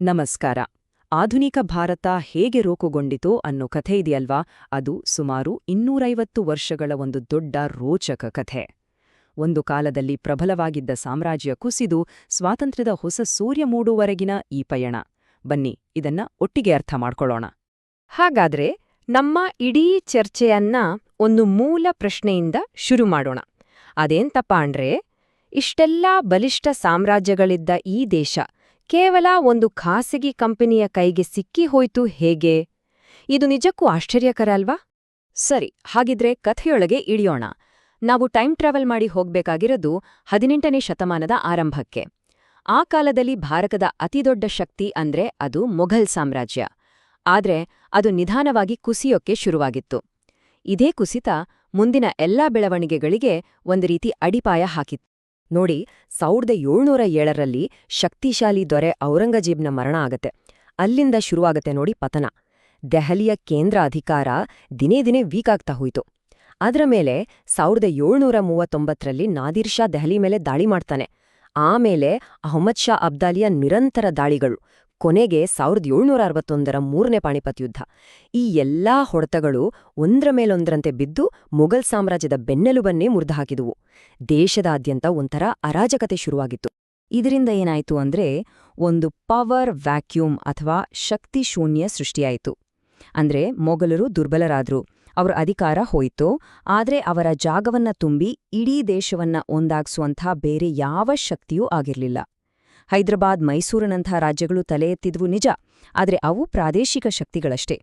ನಮಸ್ಕಾರ. ಆಧುನಿಕ ಭಾರತ ಹೇಗೆ ರೂಪುಗೊಂಡಿತೋ ಅನ್ನೋ ಕಥೆ ಇದೆಯಲ್ವಾ, ಅದು ಸುಮಾರು 250 ವರ್ಷಗಳ ಒಂದು ದೊಡ್ಡ ರೋಚಕ ಕಥೆ. ಒಂದು ಕಾಲದಲ್ಲಿ ಪ್ರಬಲವಾಗಿದ್ದ ಸಾಮ್ರಾಜ್ಯ ಕುಸಿದು ಸ್ವಾತಂತ್ರ್ಯದ ಹೊಸ ಸೂರ್ಯ ಮೂಡುವರೆಗಿನ ಈ ಪಯಣ. ಬನ್ನಿ ಇದನ್ನ ಒಟ್ಟಿಗೆ ಅರ್ಥ ಮಾಡ್ಕೊಳ್ಳೋಣ. ಹಾಗಾದ್ರೆ ನಮ್ಮ ಇಡೀ ಚರ್ಚೆಯನ್ನ ಒಂದು ಮೂಲ ಪ್ರಶ್ನೆಯಿಂದ ಶುರು ಮಾಡೋಣ. ಅದೇಂತಪ್ಪ ಅಂದ್ರೆ, ಇಷ್ಟೆಲ್ಲ ಬಲಿಷ್ಠ ಸಾಮ್ರಾಜ್ಯಗಳಿದ್ದ ಈ ದೇಶ ಕೇವಲ ಒಂದು ಖಾಸಗಿ ಕಂಪನಿಯ ಕೈಗೆ ಸಿಕ್ಕಿ ಹೋಯ್ತು ಹೇಗೆ? ಇದು ನಿಜಕ್ಕೂ ಆಶ್ಚರ್ಯಕರ ಅಲ್ವಾ? ಸರಿ, ಹಾಗಿದ್ರೆ ಕಥೆಯೊಳಗೆ ಇಳಿಯೋಣ. ನಾವು ಟೈಮ್ ಟ್ರಾವೆಲ್ ಮಾಡಿ ಹೋಗ್ಬೇಕಾಗಿರೋದು 18ನೇ ಶತಮಾನದ ಆರಂಭಕ್ಕೆ. ಆ ಕಾಲದಲ್ಲಿ ಭಾರತದ ಅತಿದೊಡ್ಡ ಶಕ್ತಿ ಅಂದ್ರೆ ಅದು ಮೊಘಲ್ ಸಾಮ್ರಾಜ್ಯ. ಆದ್ರೆ ಅದು ನಿಧಾನವಾಗಿ ಕುಸಿಯೋಕ್ಕೆ ಶುರುವಾಗಿತ್ತು. ಇದೇ ಕುಸಿತ ಮುಂದಿನ ಎಲ್ಲಾ ಬೆಳವಣಿಗೆಗಳಿಗೆ ಒಂದು ರೀತಿ ಅಡಿಪಾಯ ಹಾಕಿತ್ತು. ನೋಡಿ, 1707ರಲ್ಲಿ ಶಕ್ತಿಶಾಲಿ ದೊರೆ ಔರಂಗಜೇಬ್ನ ಮರಣ ಆಗತ್ತೆ. ಅಲ್ಲಿಂದ ಶುರುವಾಗತ್ತೆ ನೋಡಿ ಪತನ. ದೆಹಲಿಯ ಕೇಂದ್ರ ಅಧಿಕಾರ ದಿನೇ ದಿನೇ ವೀಕ್ ಆಗ್ತಾ ಹೋಯಿತು. ಅದರ ಮೇಲೆ 1739ರಲ್ಲಿ ನಾದಿರ್ ಶಾ ದೆಹಲಿ ಮೇಲೆ ದಾಳಿ ಮಾಡ್ತಾನೆ. ಆಮೇಲೆ ಅಹ್ಮದ್ ಶಾ ಅಬ್ದಾಲಿಯ ನಿರಂತರ ದಾಳಿಗಳು, ಕೊನೆಗೆ 1761ರ 3ನೇ ಪಾಣಿಪತ್ ಯುದ್ಧ. ಈ ಎಲ್ಲಾ ಹೊಡೆತಗಳು ಒಂದ್ರ ಮೇಲೊಂದರಂತೆ ಬಿದ್ದು ಮೊಘಲ್ ಸಾಮ್ರಾಜ್ಯದ ಬೆನ್ನೆಲುಬನ್ನೇ ಮುರಿದುಹಾಕಿದುವು. ದೇಶದಾದ್ಯಂತ ಒಂಥರ ಅರಾಜಕತೆ ಶುರುವಾಗಿತ್ತು. ಇದರಿಂದ ಏನಾಯ್ತು ಅಂದ್ರೆ, ಒಂದು ಪವರ್ ವ್ಯಾಕ್ಯೂಮ್ ಅಥವಾ ಶಕ್ತಿ ಶೂನ್ಯ ಸೃಷ್ಟಿಯಾಯಿತು. ಅಂದ್ರೆ ಮೊಘಲರು ದುರ್ಬಲರಾದ್ರು, ಅವರ ಅಧಿಕಾರ ಹೋಯಿತು. ಆದ್ರೆ ಅವರ ಜಾಗವನ್ನ ತುಂಬಿ ಇಡೀ ದೇಶವನ್ನ ಒಂದಾಗ್ಸುವಂಥ ಬೇರೆ ಯಾವ ಶಕ್ತಿಯೂ ಆಗಿರ್ಲಿಲ್ಲ. ಹೈದರಾಬಾದ್, ಮೈಸೂರಿನಂಥ ರಾಜ್ಯಗಳು ತಲೆ ಎತ್ತಿದ್ವು ನಿಜ, ಆದ್ರೆ ಅವು ಪ್ರಾದೇಶಿಕ ಶಕ್ತಿಗಳಷ್ಟೇ.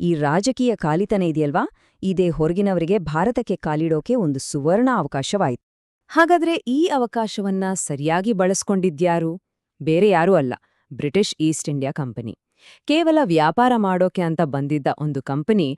ಈ ರಾಜಕೀಯ ಕಾಲಿತನ ಇದೆಯಲ್ವಾ, ಇದೇ ಹೊರಗಿನವರಿಗೆ ಭಾರತಕ್ಕೆ ಕಾಲಿಡೋಕೆ ಒಂದು ಸುವರ್ಣ ಅವಕಾಶವಾಯಿತು. ಹಾಗಾದ್ರೆ ಈ ಅವಕಾಶವನ್ನ ಸರಿಯಾಗಿ ಬಳಸ್ಕೊಂಡಿದ್ಯಾರು? ಬೇರೆ ಯಾರೂ ಅಲ್ಲ, ಬ್ರಿಟಿಷ್ ಈಸ್ಟ್ ಇಂಡಿಯಾ ಕಂಪನಿ. ಕೇವಲ ವ್ಯಾಪಾರ ಮಾಡೋಕೆ ಅಂತ ಬಂದಿದ್ದ ಒಂದು ಕಂಪನಿ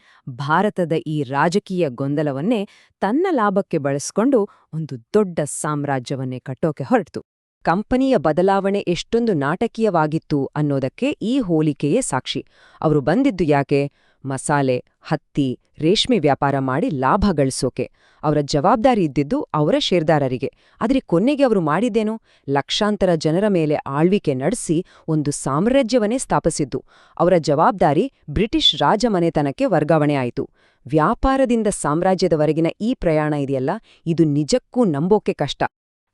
ಭಾರತದ ಈ ರಾಜಕೀಯ ಗೊಂದಲವನ್ನೇ ತನ್ನ ಲಾಭಕ್ಕೆ ಬಳಸ್ಕೊಂಡು ಒಂದು ದೊಡ್ಡ ಸಾಮ್ರಾಜ್ಯವನ್ನೇ ಕಟ್ಟೋಕೆ ಹೊರಟಿತು. ಕಂಪನಿಯ ಬದಲಾವಣೆ ಎಷ್ಟೊಂದು ನಾಟಕೀಯವಾಗಿತ್ತು ಅನ್ನೋದಕ್ಕೆ ಈ ಹೋಲಿಕೆಯೇ ಸಾಕ್ಷಿ. ಅವರು ಬಂದಿದ್ದು ಯಾಕೆ? ಮಸಾಲೆ, ಹತ್ತಿ, ರೇಷ್ಮೆ ವ್ಯಾಪಾರ ಮಾಡಿ ಲಾಭ ಗಳಿಸೋಕೆ. ಅವರ ಜವಾಬ್ದಾರಿ ಇದ್ದಿದ್ದು ಅವರ ಷೇರ್ದಾರರಿಗೆ. ಆದರೆ ಕೊನೆಗೆ ಅವರು ಮಾಡಿದ್ದೇನು? ಲಕ್ಷಾಂತರ ಜನರ ಮೇಲೆ ಆಳ್ವಿಕೆ ನಡೆಸಿ ಒಂದು ಸಾಮ್ರಾಜ್ಯವನ್ನೇ ಸ್ಥಾಪಿಸಿದ್ದು. ಅವರ ಜವಾಬ್ದಾರಿ ಬ್ರಿಟಿಷ್ ರಾಜಮನೆತನಕ್ಕೆ ವರ್ಗಾವಣೆ ಆಯಿತು. ವ್ಯಾಪಾರದಿಂದ ಸಾಮ್ರಾಜ್ಯದವರೆಗಿನ ಈ ಪ್ರಯಾಣ ಇದೆಯಲ್ಲ, ಇದು ನಿಜಕ್ಕೂ ನಂಬೋಕೆ ಕಷ್ಟ.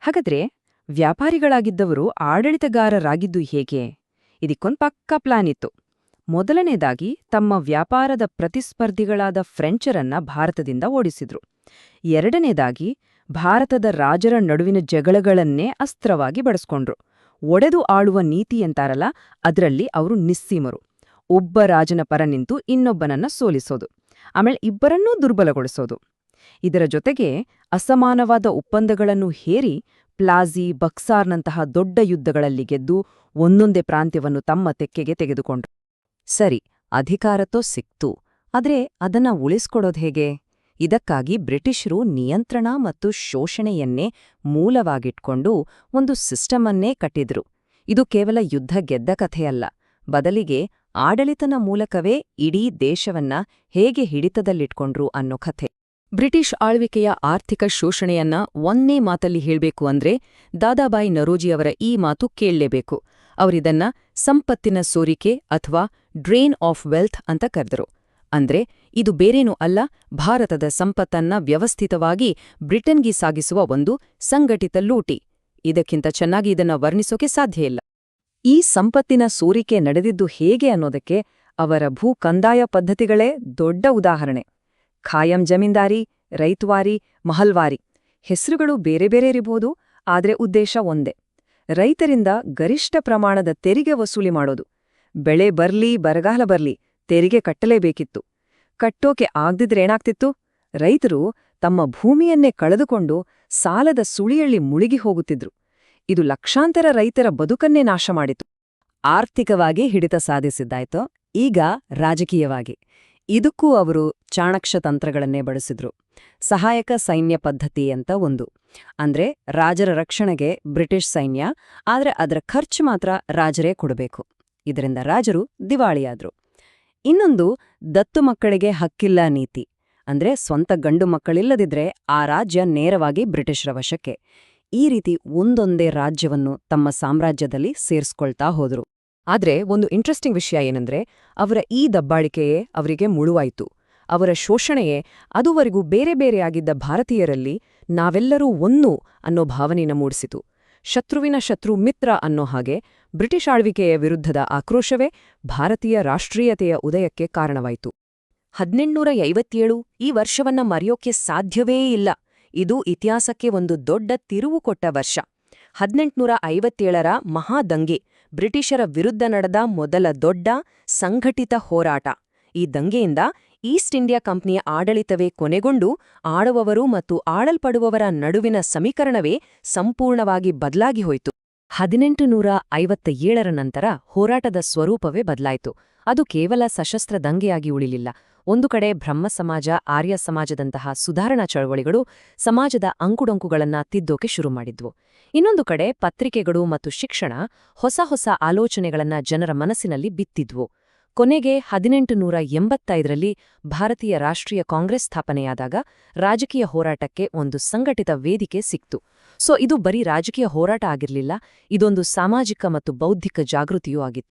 ಹಾಗಾದ್ರೆ ವ್ಯಾಪಾರಿಗಳಾಗಿದ್ದವರು ಆಡಳಿತಗಾರರಾಗಿದ್ದು ಹೇಗೆ? ಇದಕ್ಕೊಂದು ಪಕ್ಕಾ ಪ್ಲಾನ್ ಇತ್ತು. ಮೊದಲನೇದಾಗಿ ತಮ್ಮ ವ್ಯಾಪಾರದ ಪ್ರತಿಸ್ಪರ್ಧಿಗಳಾದ ಫ್ರೆಂಚರನ್ನ ಭಾರತದಿಂದ ಓಡಿಸಿದ್ರು. ಎರಡನೇದಾಗಿ ಭಾರತದ ರಾಜರ ನಡುವಿನ ಜಗಳಗಳನ್ನೇ ಅಸ್ತ್ರವಾಗಿ ಬಳಸ್ಕೊಂಡ್ರು. ಒಡೆದು ಆಳುವ ನೀತಿ ಅಂತಾರಲ್ಲ, ಅದರಲ್ಲಿ ಅವರು ನಿಸ್ಸೀಮರು. ಒಬ್ಬ ರಾಜನ ಪರ ನಿಂತು ಇನ್ನೊಬ್ಬನನ್ನ ಸೋಲಿಸೋದು, ಆಮೇಲೆ ಇಬ್ಬರನ್ನೂ ದುರ್ಬಲಗೊಳಿಸೋದು. ಇದರ ಜೊತೆಗೆ ಅಸಮಾನವಾದ ಒಪ್ಪಂದಗಳನ್ನು ಹೇರಿ ಪ್ಲಾಜಿ, ಬಕ್ಸಾರ್ನಂತಹ ದೊಡ್ಡ ಯುದ್ಧಗಳಲ್ಲಿ ಗೆದ್ದು ಒಂದೊಂದೇ ಪ್ರಾಂತ್ಯವನ್ನು ತಮ್ಮ ತೆಕ್ಕೆಗೆ ತೆಗೆದುಕೊಂಡ್ರು. ಸರಿ, ಅಧಿಕಾರತೋ ಸಿಕ್ತು, ಆದ್ರೆ ಅದನ್ನ ಉಳಿಸ್ಕೊಡೋದು ಹೇಗೆ? ಇದಕ್ಕಾಗಿ ಬ್ರಿಟಿಷರು ನಿಯಂತ್ರಣ ಮತ್ತು ಶೋಷಣೆಯನ್ನೇ ಮೂಲವಾಗಿಟ್ಕೊಂಡು ಒಂದು ಸಿಸ್ಟಮನ್ನೇ ಕಟ್ಟಿದ್ರು. ಇದು ಕೇವಲ ಯುದ್ಧ ಗೆದ್ದ ಕಥೆಯಲ್ಲ, ಬದಲಿಗೆ ಆಡಳಿತನ ಮೂಲಕವೇ ಇಡೀ ದೇಶವನ್ನ ಹೇಗೆ ಹಿಡಿತದಲ್ಲಿಟ್ಕೊಂಡ್ರು ಅನ್ನೋ ಕಥೆ. ಬ್ರಿಟಿಷ್ ಆಳ್ವಿಕೆಯ ಆರ್ಥಿಕ ಶೋಷಣೆಯನ್ನ ಒಂದೇ ಮಾತಲ್ಲಿ ಹೇಳ್ಬೇಕು ಅಂದ್ರೆ ದಾದಾಬಾಯಿ ನರೋಜಿಯವರ ಈ ಮಾತು ಕೇಳಲೇಬೇಕು. ಅವರಿದನ್ನ ಸಂಪತ್ತಿನ ಸೋರಿಕೆ ಅಥವಾ ಡ್ರೇನ್ ಆಫ್ ವೆಲ್ತ್ ಅಂತ ಕರೆದರು. ಅಂದ್ರೆ ಇದು ಬೇರೇನೂ ಅಲ್ಲ, ಭಾರತದ ಸಂಪತ್ತನ್ನ ವ್ಯವಸ್ಥಿತವಾಗಿ ಬ್ರಿಟನ್ಗೆ ಸಾಗಿಸುವ ಒಂದು ಸಂಘಟಿತ ಲೂಟಿ. ಇದಕ್ಕಿಂತ ಚೆನ್ನಾಗಿ ಇದನ್ನ ವರ್ಣಿಸೋಕೆ ಸಾಧ್ಯ ಇಲ್ಲ. ಈ ಸಂಪತ್ತಿನ ಸೋರಿಕೆ ನಡೆದಿದ್ದು ಹೇಗೆ ಅನ್ನೋದಕ್ಕೆ ಅವರ ಭೂ ಕಂದಾಯ ಪದ್ಧತಿಗಳೇ ದೊಡ್ಡ ಉದಾಹರಣೆ. ಖಾಯಂ ಜಮೀನ್ದಾರಿ, ರೈತವಾರಿ, ಮಹಲ್ವಾರಿ ಹೆಸರುಗಳು ಬೇರೆ ಬೇರೆ ಇರಬಹುದು, ಆದ್ರೆ ಉದ್ದೇಶ ಒಂದೇ: ರೈತರಿಂದ ಗರಿಷ್ಠ ಪ್ರಮಾಣದ ತೆರಿಗೆ ವಸೂಲಿ ಮಾಡೋದು. ಬೆಳೆ ಬರ್ಲಿ ಬರಗಾಲ ಬರ್ಲಿ ತೆರಿಗೆ ಕಟ್ಟಲೇಬೇಕಿತ್ತು. ಕಟ್ಟೋಕೆ ಆಗ್ದಿದ್ರೇನಾಗ್ತಿತ್ತು? ರೈತರು ತಮ್ಮ ಭೂಮಿಯನ್ನೇ ಕಳೆದುಕೊಂಡು ಸಾಲದ ಸುಳಿಯಲ್ಲಿ ಮುಳುಗಿ ಹೋಗುತ್ತಿದ್ರು. ಇದು ಲಕ್ಷಾಂತರ ರೈತರ ಬದುಕನ್ನೇ ನಾಶ ಮಾಡಿತು. ಆರ್ಥಿಕವಾಗಿ ಹಿಡಿತ ಸಾಧಿಸಿದ್ದಾಯ್ತೋ, ಈಗ ರಾಜಕೀಯವಾಗಿ ಇದಕ್ಕೂ ಅವರು ಚಾಣಕ್ಷ ತಂತ್ರಗಳನ್ನೇ ಬಳಸಿದ್ರು. ಸಹಾಯಕ ಸೈನ್ಯ ಪದ್ಧತಿ ಅಂತ ಒಂದು, ಅಂದ್ರೆ ರಾಜರ ರಕ್ಷಣೆಗೆ ಬ್ರಿಟಿಷ್ ಸೈನ್ಯ, ಆದ್ರೆ ಅದರ ಖರ್ಚು ಮಾತ್ರ ರಾಜರೇ ಕೊಡಬೇಕು. ಇದರಿಂದ ರಾಜರು ದಿವಾಳಿಯಾದ್ರು. ಇನ್ನೊಂದು ದತ್ತು ಮಕ್ಕಳಿಗೆ ಹಕ್ಕಿಲ್ಲ ನೀತಿ, ಅಂದ್ರೆ ಸ್ವಂತ ಗಂಡು ಮಕ್ಕಳಿಲ್ಲದಿದ್ರೆ ಆ ರಾಜ್ಯ ನೇರವಾಗಿ ಬ್ರಿಟಿಷರ ವಶಕ್ಕೆ. ಈ ರೀತಿ ಒಂದೊಂದೇ ರಾಜ್ಯವನ್ನು ತಮ್ಮ ಸಾಮ್ರಾಜ್ಯದಲ್ಲಿ ಸೇರ್ಸ್ಕೊಳ್ತಾ ಹೋದ್ರು. ಆದ್ರೆ ಒಂದು ಇಂಟ್ರೆಸ್ಟಿಂಗ್ ವಿಷಯ ಏನಂದ್ರೆ ಅವರ ಈ ದಬ್ಬಾಳಿಕೆಯೇ ಅವರಿಗೆ ಮುಳುವಾಯಿತು. ಅವರ ಶೋಷಣೆಯೇ ಅದುವರೆಗೂ ಬೇರೆ ಬೇರೆಯಾಗಿದ್ದ ಭಾರತೀಯರಲ್ಲಿ ನಾವೆಲ್ಲರೂ ಒಂದು ಅನ್ನೋ ಭಾವನೆನ ಮೂಡಿಸಿತು. ಶತ್ರುವಿನ ಶತ್ರು ಮಿತ್ರ ಅನ್ನೋ ಹಾಗೆ ಬ್ರಿಟಿಷ್ ಆಳ್ವಿಕೆಯ ವಿರುದ್ಧದ ಆಕ್ರೋಶವೇ ಭಾರತೀಯ ರಾಷ್ಟ್ರೀಯತೆಯ ಉದಯಕ್ಕೆ ಕಾರಣವಾಯಿತು. 1857 ಈ ವರ್ಷವನ್ನ ಮರೆಯೋಕೆ ಸಾಧ್ಯವೇ ಇಲ್ಲ. ಇದು ಇತಿಹಾಸಕ್ಕೆ ಒಂದು ದೊಡ್ಡ ತಿರುವು ಕೊಟ್ಟ ವರ್ಷ. 1857ರ ಮಹಾದಂಗೆ ಬ್ರಿಟಿಷರ ವಿರುದ್ಧ ನಡೆದ ಮೊದಲ ದೊಡ್ಡ ಸಂಘಟಿತ ಹೋರಾಟ. ಈ ದಂಗೆಯಿಂದ ಈಸ್ಟ್ ಇಂಡಿಯಾ ಕಂಪನಿಯ ಆಡಳಿತವೇ ಕೊನೆಗೊಂಡು ಆಳುವವರು ಮತ್ತು ಆಳಲ್ಪಡುವವರ ನಡುವಿನ ಸಮೀಕರಣವೇ ಸಂಪೂರ್ಣವಾಗಿ ಬದಲಾಗಿ ಹೋಯಿತು. 1857ರ ನಂತರ ಹೋರಾಟದ ಸ್ವರೂಪವೇ ಬದಲಾಯಿತು. ಅದು ಕೇವಲ ಸಶಸ್ತ್ರ ದಂಗೆಯಾಗಿ ಉಳಿಲಿಲ್ಲ. ಒಂದು ಕಡೆ ಬ್ರಹ್ಮ ಸಮಾಜ, ಆರ್ಯ ಸಮಾಜದಂತಹ ಸುಧಾರಣಾ ಚಳವಳಿಗಳು ಸಮಾಜದ ಅಂಕುಡೊಂಕುಗಳನ್ನ ತಿದ್ದೋಕೆ ಶುರು ಮಾಡಿದ್ವು. ಇನ್ನೊಂದು ಕಡೆ ಪತ್ರಿಕೆಗಳು ಮತ್ತು ಶಿಕ್ಷಣ ಹೊಸ ಹೊಸ ಆಲೋಚನೆಗಳನ್ನ ಜನರ ಮನಸ್ಸಿನಲ್ಲಿ ಬಿತ್ತಿದ್ವು. ಕೊನೆಗೆ 1885ರಲ್ಲಿ ಭಾರತೀಯ ರಾಷ್ಟ್ರೀಯ ಕಾಂಗ್ರೆಸ್ ಸ್ಥಾಪನೆಯಾದಾಗ ರಾಜಕೀಯ ಹೋರಾಟಕ್ಕೆ ಒಂದು ಸಂಘಟಿತ ವೇದಿಕೆ ಸಿಕ್ತು. ಇದು ಬರೀ ರಾಜಕೀಯ ಹೋರಾಟ ಆಗಿರಲಿಲ್ಲ, ಇದೊಂದು ಸಾಮಾಜಿಕ ಮತ್ತು ಬೌದ್ಧಿಕ ಜಾಗೃತಿಯೂ ಆಗಿತ್ತು.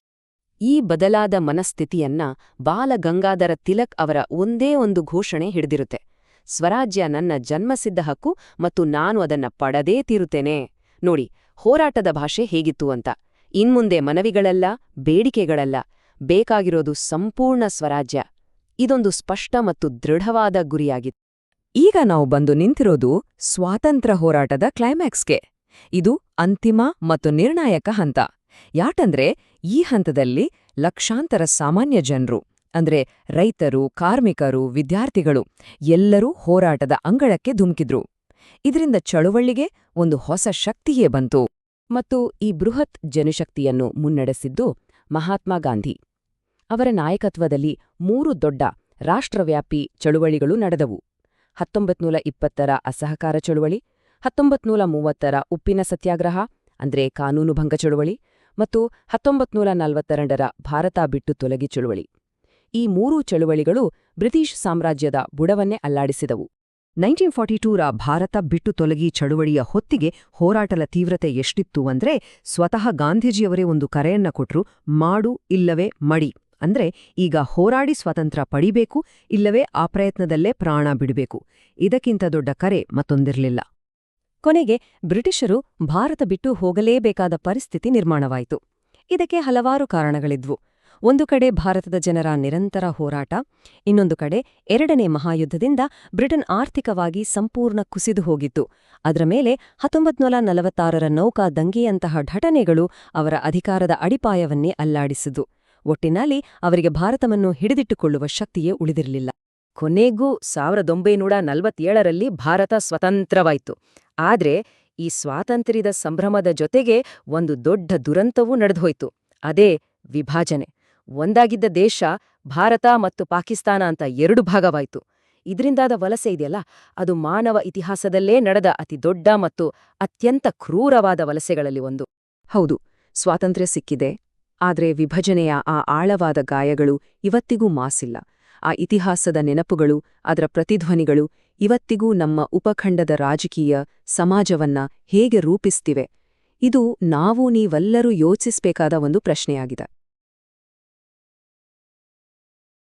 ಈ ಬದಲಾದ ಮನಸ್ಥಿತಿಯನ್ನ ಬಾಲ ಗಂಗಾಧರ ತಿಲಕ್ ಅವರ ಒಂದೇ ಒಂದು ಘೋಷಣೆ ಹಿಡಿದಿರುತ್ತೆ: ಸ್ವರಾಜ್ಯ ನನ್ನ ಜನ್ಮಸಿದ್ಧ ಹಕ್ಕು ಮತ್ತು ನಾನು ಅದನ್ನ ಪಡೆದೇ ತೀರುತ್ತೇನೆ. ನೋಡಿ, ಹೋರಾಟದ ಭಾಷೆ ಹೇಗಿತ್ತು ಅಂತ. ಇನ್ಮುಂದೆ ಮನವಿಗಳಲ್ಲ, ಬೇಡಿಕೆಗಳಲ್ಲ, ಬೇಕಾಗಿರೋದು ಸಂಪೂರ್ಣ ಸ್ವರಾಜ್ಯ. ಇದೊಂದು ಸ್ಪಷ್ಟ ಮತ್ತು ದೃಢವಾದ ಗುರಿಯಾಗಿತ್ತು. ಈಗ ನಾವು ಬಂದು ನಿಂತಿರೋದು ಸ್ವಾತಂತ್ರ್ಯ ಹೋರಾಟದ ಕ್ಲೈಮ್ಯಾಕ್ಸ್ಗೆ. ಇದು ಅಂತಿಮ ಮತ್ತು ನಿರ್ಣಾಯಕ ಹಂತ. ಯಾಕಂದ್ರೆ ಈ ಹಂತದಲ್ಲಿ ಲಕ್ಷಾಂತರ ಸಾಮಾನ್ಯ ಜನರು, ಅಂದ್ರೆ ರೈತರು, ಕಾರ್ಮಿಕರು, ವಿದ್ಯಾರ್ಥಿಗಳು ಎಲ್ಲರೂ ಹೋರಾಟದ ಅಂಗಳಕ್ಕೆ ಧುಮುಕಿದ್ರು. ಇದರಿಂದ ಚಳುವಳಿಗೆ ಒಂದು ಹೊಸ ಶಕ್ತಿಯೇ ಬಂತು. ಮತ್ತು ಈ ಬೃಹತ್ ಜನಶಕ್ತಿಯನ್ನು ಮುನ್ನಡೆಸಿದ್ದು ಮಹಾತ್ಮ ಗಾಂಧಿ. ಅವರ ನಾಯಕತ್ವದಲ್ಲಿ 3 ದೊಡ್ಡ ರಾಷ್ಟ್ರವ್ಯಾಪಿ ಚಳುವಳಿಗಳು ನಡೆದವು. 1920ರ ಅಸಹಕಾರ ಚಳುವಳಿ, 1930ರ ಉಪ್ಪಿನ ಸತ್ಯಾಗ್ರಹ ಅಂದ್ರೆ ಕಾನೂನುಭಂಗ ಚಳುವಳಿ, ಮತ್ತು 1942ರ ಭಾರತ ಬಿಟ್ಟು ತೊಲಗಿ ಚಳುವಳಿ. ಈ 3 ಚಳುವಳಿಗಳು ಬ್ರಿಟಿಷ್ ಸಾಮ್ರಾಜ್ಯದ ಬುಡವನ್ನೇ ಅಲ್ಲಾಡಿಸಿದವು. 1942ರ ಭಾರತ ಬಿಟ್ಟು ತೊಲಗಿ ಚಳುವಳಿಯ ಹೊತ್ತಿಗೆ ಹೋರಾಟದ ತೀವ್ರತೆ ಎಷ್ಟಿತ್ತು ಅಂದ್ರೆ ಸ್ವತಃ ಗಾಂಧೀಜಿಯವರೇ ಒಂದು ಕರೆಯನ್ನ ಕೊಟ್ರು: ಮಾಡು ಇಲ್ಲವೇ ಮಡಿ. ಅಂದ್ರೆ ಈಗ ಹೋರಾಡಿ ಸ್ವಾತಂತ್ರ್ಯ ಪಡಿಬೇಕು, ಇಲ್ಲವೇ ಆ ಪ್ರಯತ್ನದಲ್ಲೇ ಪ್ರಾಣ ಬಿಡಬೇಕು. ಇದಕ್ಕಿಂತ ದೊಡ್ಡ ಕರೆ ಮತ್ತೊಂದಿರಲಿಲ್ಲ. ಕೊನೆಗೆ ಬ್ರಿಟಿಷರು ಭಾರತ ಬಿಟ್ಟು ಹೋಗಲೇಬೇಕಾದ ಪರಿಸ್ಥಿತಿ ನಿರ್ಮಾಣವಾಯಿತು. ಇದಕ್ಕೆ ಹಲವಾರು ಕಾರಣಗಳಿದ್ವು. ಒಂದು ಕಡೆ ಭಾರತದ ಜನರ ನಿರಂತರ ಹೋರಾಟ, ಇನ್ನೊಂದು ಕಡೆ 2ನೇ ಮಹಾಯುದ್ಧದಿಂದ ಬ್ರಿಟನ್ ಆರ್ಥಿಕವಾಗಿ ಸಂಪೂರ್ಣ ಕುಸಿದು ಹೋಗಿತ್ತು. ಅದರ ಮೇಲೆ 1946ರ ನೌಕಾ ದಂಗೆಯಂತಹ ಘಟನೆಗಳು ಅವರ ಅಧಿಕಾರದ ಅಡಿಪಾಯವನ್ನೇ ಅಲ್ಲಾಡಿಸಿತು. ಒಟ್ಟಿನಲ್ಲಿ ಅವರಿಗೆ ಭಾರತವನ್ನು ಹಿಡಿದಿಟ್ಟುಕೊಳ್ಳುವ ಶಕ್ತಿಯೇ ಉಳಿದಿರಲಿಲ್ಲ. ಕೊನೆಗೂ 1947ರಲ್ಲಿ ಭಾರತ ಸ್ವತಂತ್ರವಾಯಿತು. ಆದ್ರೆ ಈ ಸ್ವಾತಂತ್ರ್ಯದ ಸಂಭ್ರಮದ ಜೊತೆಗೆ ಒಂದು ದೊಡ್ಡ ದುರಂತವೂ ನಡೆದೋಯ್ತು. ಅದೇ ವಿಭಾಜನೆ. ಒಂದಾಗಿದ್ದ ದೇಶ ಭಾರತ ಮತ್ತು ಪಾಕಿಸ್ತಾನ ಅಂತ 2 ಭಾಗವಾಯಿತು. ಇದರಿಂದಾದ ವಲಸೆ ಇದೆಯಲ್ಲ, ಅದು ಮಾನವ ಇತಿಹಾಸದಲ್ಲೇ ನಡೆದ ಅತಿ ದೊಡ್ಡ ಮತ್ತು ಅತ್ಯಂತ ಕ್ರೂರವಾದ ವಲಸೆಗಳಲ್ಲಿ ಒಂದು. ಹೌದು, ಸ್ವಾತಂತ್ರ್ಯ ಸಿಕ್ಕಿದೆ, ಆದ್ರೆ ವಿಭಜನೆಯ ಆ ಆಳವಾದ ಗಾಯಗಳು ಇವತ್ತಿಗೂ ಮಾಸಿಲ್ಲ. ಆ ಇತಿಹಾಸದ ನೆನಪುಗಳು, ಅದರ ಪ್ರತಿಧ್ವನಿಗಳು ಇವತ್ತಿಗೂ ನಮ್ಮ ಉಪಖಂಡದ ರಾಜಕೀಯ ಸಮಾಜವನ್ನ ಹೇಗೆ ರೂಪಿಸ್ತಿವೆ? ಇದು ನಾವು ನೀವೆಲ್ಲರೂ ಯೋಚಿಸಬೇಕಾದ ಒಂದು ಪ್ರಶ್ನೆಯಾಗಿದೆ.